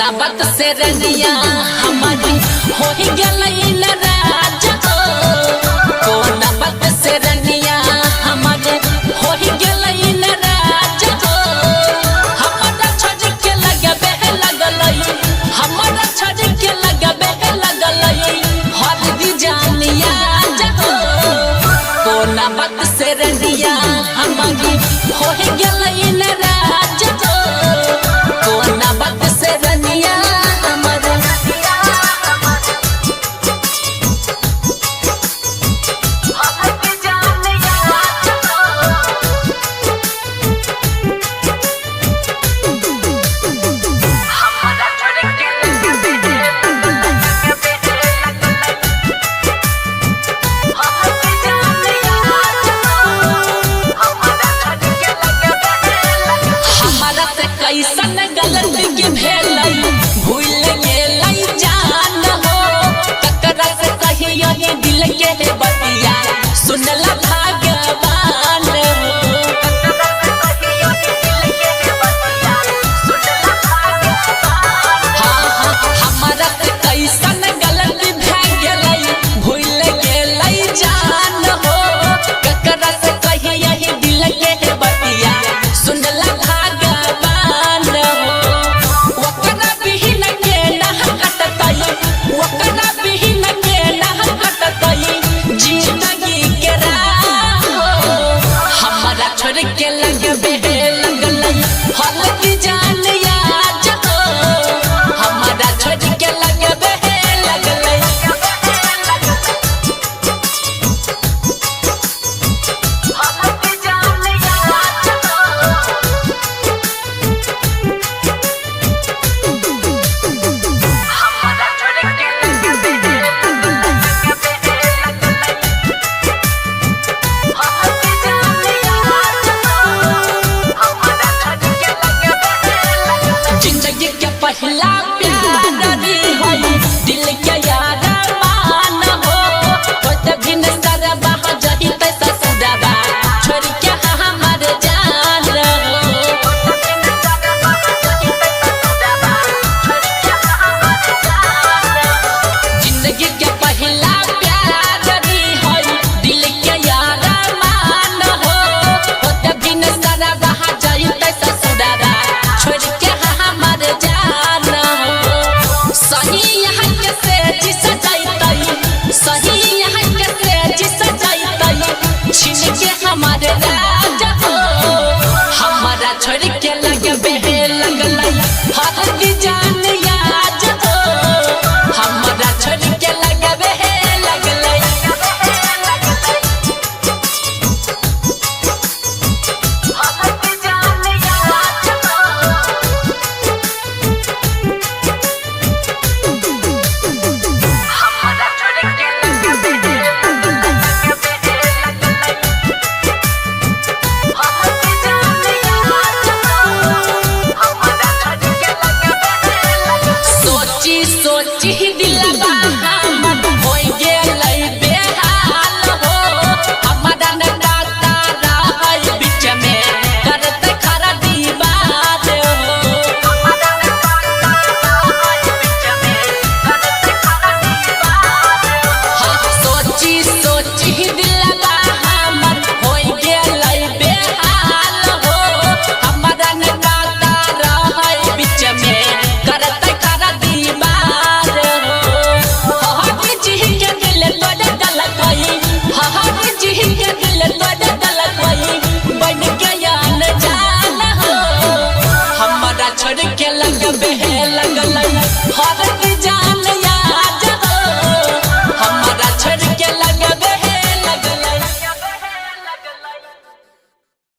कोना बात से रनिया हमारी हो ही गई नाराज हो। कोना बात से रनिया हमारे हो ही गई नाराज हो। हमारा छोड़ के लगबे लगलई, हमारा छोड़ के लगबे लगलई हर दी जानिया हो। कोना बात से रनिया हमारी हो ही गई नाराज हो। कोना बात से रनिया हमारे कैसन गलती के भेलई भूल गेलई जान हो। ककरा से कही यही दिल के बतिया सुनला भगवान हो। हाँ हमारा से कैसन गलती भे गेलई भूल गेलई जान हो। ककरा से कही यही दिल के बतिया सुनला के लगबे लगलई हल्दी जानिया हो। हमारा छोड़ के लगबे लगलई हल्दी जानिया हमारा छोड़ के लगबे पहला प्यार दी होई दिल के यार मान हो। कभी न सरबा जही ते ससुरबा छोड़ के हमर जान हो। जिंदगी के पहला प्यार दी होई दिल के यार मान हो। कभी न सरबा जही ते ससुरबा छोड़ के हमर जान सही यहाँ के से जिस जाइतई, सही यहाँ के से जिस जाइतई छीन के हमारे राज हो। हमारा छोड़ के लगबे